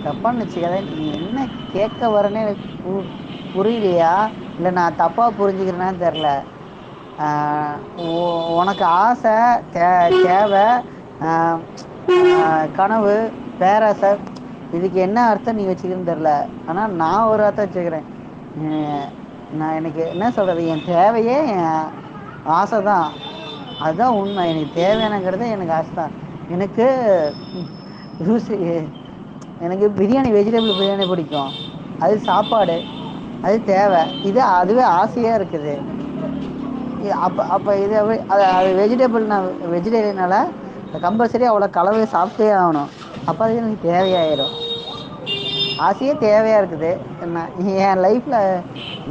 தப்பா நெனச்சுக்காத. நீ என்ன கேட்க வரேன்னு எனக்கு புரியலையா? இல்லை நான் தப்பாக புரிஞ்சுக்கிறேனான்னு தெரில. உனக்கு ஆசை, தேவை, கனவு, பேராசை, இதுக்கு என்ன அர்த்தம் நீ வச்சுக்கிறன்னு தெரில. ஆனால் நான் ஒரு அர்த்தம் வச்சுக்கிறேன். நான் எனக்கு என்ன சொல்கிறது, என் தேவையே என் ஆசை தான். அதுதான் உண்மை. எனக்கு தேவையானங்கிறது எனக்கு ஆசை தான். எனக்கு ருசி எனக்கு பிரியாணி, வெஜிடபிள் பிரியாணி பிடிக்கும். அது சாப்பாடு, அது தேவை. அதுவே ஆசையாக இருக்குது. அப்போ அப்போ இது அது வெஜிடபிள்னா வெஜிடேரியனால கம்பல்சரி அவ்வளோ கலவை சாப்பிட்டே ஆகணும். அப்போ அது எனக்கு தேவையாயிடும். ஆசையே தேவையாக இருக்குது. என்ன என் லைஃப்பில்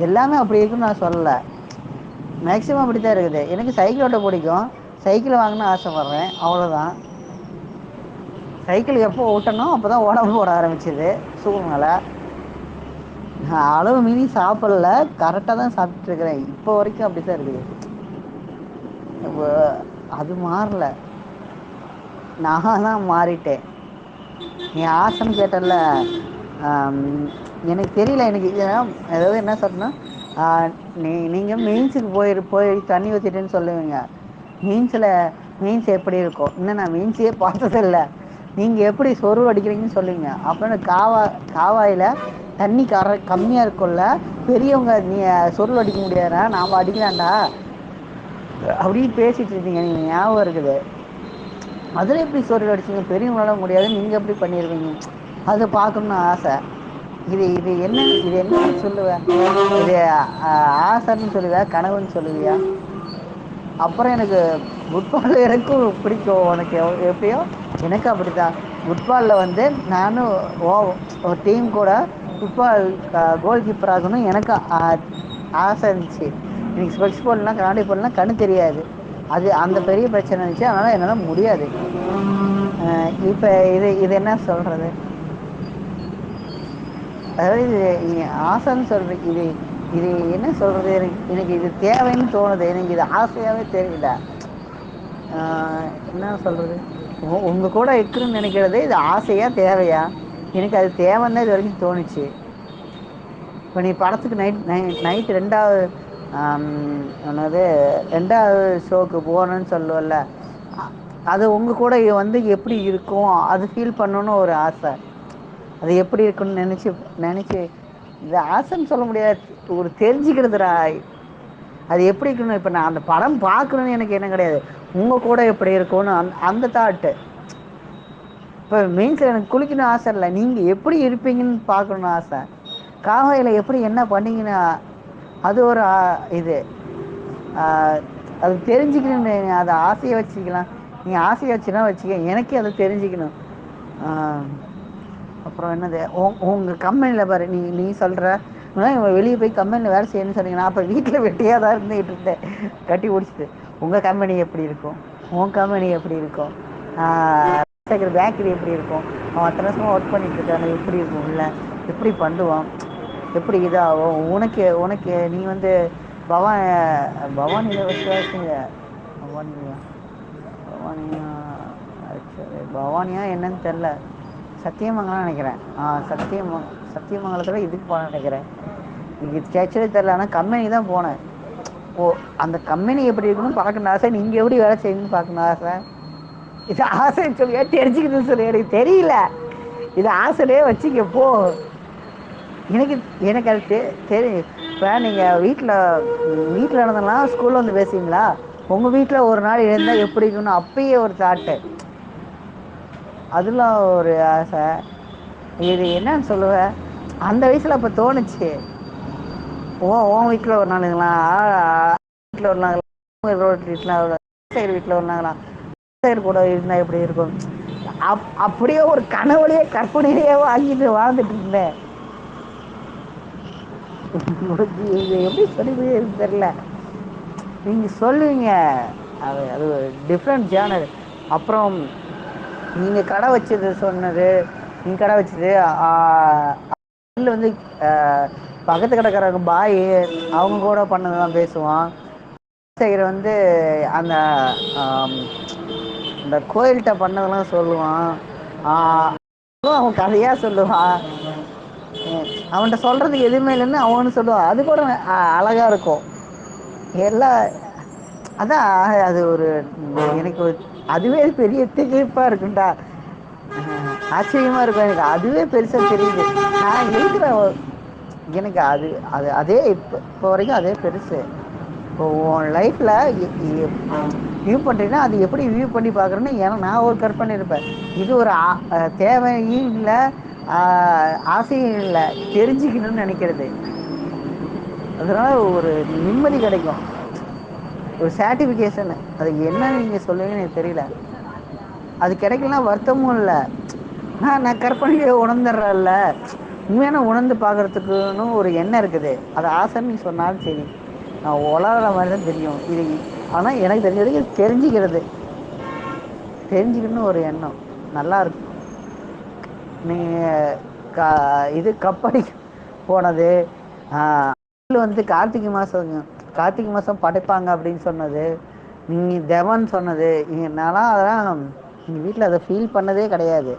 எல்லாமே அப்படி இருக்குன்னு நான் சொல்லலை. மேக்ஸிமம் அப்படி தான் இருக்குது. எனக்கு சைக்கிள் ஓட்ட பிடிக்கும். சைக்கிள் வாங்கணும்னு ஆசைப்பட்றேன், அவ்வளோதான். சைக்கிள் எப்போ ஓட்டணும் அப்போ தான் உடம்பு போட ஆரம்பிச்சிது சூழ்நிலை. நான் அளவு மீறி சாப்பிடல, கரெக்டாக தான் சாப்பிட்டுருக்குறேன். இப்போ வரைக்கும் அப்படி தான் இருக்குது. அது மாறல, நான் தான் மாறிட்டேன். நீ ஆசைன்னு கேட்டல, எனக்கு தெரியல. எனக்கு அதாவது என்ன சொல்றேன்னா, நீங்கள் மீன்ஸுக்கு போய் தண்ணி ஊற்றிட்டேன்னு சொல்லுவீங்க. மீன்ஸ் எப்படி இருக்கும்? இன்னும் நான் மீன்ஸையே பார்த்ததில்லை. நீங்கள் எப்படி சொருவு அடிக்கிறீங்கன்னு சொல்லுவீங்க. அப்புறம் காவாயில் தண்ணி கம்மியாக இருக்கும்ல, பெரியவங்க நீ சொருவு அடிக்க முடியாதுடா, நாம் அடிக்கலாம்டா அப்படின்னு பேசிட்டு இருக்கீங்க. நீங்கள் ஞாபகம் இருக்குது. அதில் எப்படி சொருவு அடிச்சிங்க? பெரியவங்களால முடியாது, நீங்கள் எப்படி பண்ணிடுவீங்க? அதை பார்க்கணுன்னு ஆசை. இது என்னன்னு சொல்லுவேன்? இது ஆசைன்னு சொல்லுவேன், கனவுன்னு சொல்லுவியா? அப்புறம் எனக்கு ஃபுட்பால் எனக்கும் பிடிக்கும். உனக்கு எப்படியோ எனக்கு அப்படி தான். ஃபுட்பாலில் வந்து நானும் ஒரு டீம் கூட ஃபுட்பால் கோல் கீப்பர் ஆகணும் எனக்கு ஆசை இருந்துச்சு. எனக்கு ஸ்பெக்ஸ் போடலாம், கண்ணாடி போடலாம், கண்ணு தெரியாது. அந்த பெரிய பிரச்சனை இருந்துச்சு. அதனால் என்னால் முடியாது. இப்போ இது என்ன சொல்கிறது? அதாவது இது ஆசைன்னு சொல்கிறேன். இது என்ன சொல்கிறது? எனக்கு இது தேவைன்னு தோணுது. எனக்கு இது ஆசையாகவே தெரியல. என்ன சொல்கிறது? உங்கள் கூட இருக்குன்னு நினைக்கிறது இது ஆசையா தேவையா? எனக்கு அது தேவைன்னு தான் இது வரைக்கும் தோணுச்சு. இப்போ நீ படத்துக்கு நைட்டு ரெண்டாவது ஷோக்கு போகணுன்னு சொல்லுவல்ல, அது உங்கள் கூட வந்து எப்படி இருக்கும் அது ஃபீல் பண்ணணுன்னு ஒரு ஆசை. அது எப்படி இருக்குன்னு நினச்சி இது ஆசைன்னு சொல்ல முடியாது, ஒரு தெரிஞ்சுக்கிறதுடா. அது எப்படி இருக்கணும்? இப்போ நான் அந்த படம் பார்க்கணுன்னு எனக்கு என்ன கிடையாது, உங்கள் கூட எப்படி இருக்கும்னு அந்த தாட்டு. இப்போ மீன்ஸ் எனக்கு குளிக்கணும் ஆசை இல்லை, நீங்கள் எப்படி இருப்பீங்கன்னு பார்க்கணுன்னு ஆசை. காவாயில் எப்படி என்ன பண்ணீங்கன்னு அது ஒரு இது அது தெரிஞ்சுக்கணுன்னு அதை ஆசையை வச்சுக்கலாம். நீ ஆசையை வச்சுன்னா வச்சுக்க, எனக்கே அதை தெரிஞ்சுக்கணும். அப்புறம் என்னது, உங்கள் கம்பெனியில் பாரு, நீ சொல்கிற வெளியே போய் கம்பெனியில் வேலை செய்யணும்னு சொன்னீங்கன்னா, அப்போ வீட்டில் வெட்டியாக தான் இருந்துகிட்டு இருந்தேன் கட்டி பிடிச்சிட்டு. உங்கள் கம்பெனி எப்படி இருக்கும்? உன் கம்பெனி எப்படி இருக்கும்? பேக்கரி எப்படி இருக்கும்? அவன் அத்தனை வருஷமாக ஒர்க் பண்ணிட்டு இருக்கான எப்படி இருக்கும்? இல்லை எப்படி பண்ணுவான்? எப்படி இதாகும்? உனக்கு நீ வந்து பவானியில் வச்சு பவானியா என்னன்னு தெரில, சத்தியமங்கலம் நினைக்கிறேன். சத்தியமங்கலத்தில் இதுக்கு போன நினைக்கிறேன். இது ஆக்சுவலி தெரில. ஆனால் கம்பெனி தான் போனேன். அந்த கம்பெனி எப்படி இருக்குன்னு பார்க்கணும் ஆசை. நீங்கள் எப்படி வேலை செய்யணும்னு பார்க்கணும் ஆசை. இது ஆசைன்னு சொல்லியா தெரிஞ்சுக்கணும்னு சொல்லி எனக்கு தெரியல. இது ஆசையிலே வச்சுக்க போ. எனக்கு அது தெரியும். இப்போ நீங்கள் வீட்டில் இருந்தெல்லாம் ஸ்கூலில் வந்து பேசுவீங்களா? உங்கள் வீட்டில் ஒரு நாள் இருந்தால் எப்படி இருக்கணும் அப்பயே ஒரு தாட்டு, அதெல்லாம் ஒரு ஆசை. இது என்னன்னு சொல்லுவேன், அந்த வயசில் அப்போ தோணுச்சு. உன் வீட்டில் ஒரு நாளுங்களாம், வீட்டில் ஒரு நாள், சைடு வீட்டில் ஒரு நாங்களாம், சைடு கூட இருந்தால் எப்படி இருக்கும்? அப்படியே ஒரு கனவுலையே கற்பனையிலேயே வாங்கிட்டு வாழ்ந்துட்டு இருந்தேன். எப்படி சொல்லி தெரியல, நீங்கள் சொல்லுவீங்க. அது டிஃப்ரெண்ட் ஜேர்னர். அப்புறம் நீங்கள் கடை வச்சது சொன்னது, நீங்கள் கடை வச்சது வந்து பக்கத்து கடைக்காரங்க பாய் அவங்க கூட பண்ணதெல்லாம் பேசுவான். செய்கிற வந்து அந்த கோயில்கிட்ட பண்ணதெல்லாம் சொல்லுவான். அவன் கதையா சொல்லுவான். அவன்கிட்ட சொல்றதுக்கு எதுவுமே இல்லைன்னு அவனு சொல்லுவான். அது கூட அழகா இருக்கும். எல்லாம் அதான் அது ஒரு எனக்கு அதுவே பெரிய திகைப்பா இருக்குண்டா. ஆச்சரியமா இருக்கும் எனக்கு. அதுவே பெருசா தெரியுது. நான் இருக்கிற எனக்கு அது அது அதே இப்போ வரைக்கும் அதே பெருசு. இப்போ உன் லைஃப்ல வியூ பண்ணுறீங்கன்னா அது எப்படி வியூ பண்ணி பார்க்குறேன்னு ஏன்னா நான் ஒரு கற்பனை இருப்பேன். இது ஒரு தேவையும் இல்லை, ஆசையும் இல்லை, தெரிஞ்சுக்கணும்னு நினைக்கிறது. அதனால ஒரு நிம்மதி கிடைக்கும், ஒரு சாட்டிஃபிகேஷன். அது என்னன்னு நீங்கள் சொல்லுவீங்கன்னு எனக்கு தெரியல. அது கிடைக்கலனா வருத்தமும் இல்லை. நான் கற்பனையை உணர்ந்துடுறேன்ல. உண்மையான உணர்ந்து பார்க்குறதுக்குன்னு ஒரு எண்ணம் இருக்குது. அது ஆசைன்னு நீ சொன்னாலும் சரி, நான் உலகிற மாதிரி தான் தெரியும் இது. ஆனால் எனக்கு தெரிஞ்சதுக்கு தெரிஞ்சுக்கிறது, தெரிஞ்சுக்கணும்னு ஒரு எண்ணம் நல்லா இருக்கும். நீங்கள் இது கப்படி போனது, வந்து கார்த்திகை மாதம் கார்த்திகை மாதம் படைப்பாங்க அப்படின்னு சொன்னது, நீங்கள் தெவன் சொன்னது, நான்லாம் அதெல்லாம் எங்கள் வீட்டில் அதை ஃபீல் பண்ணதே கிடையாது.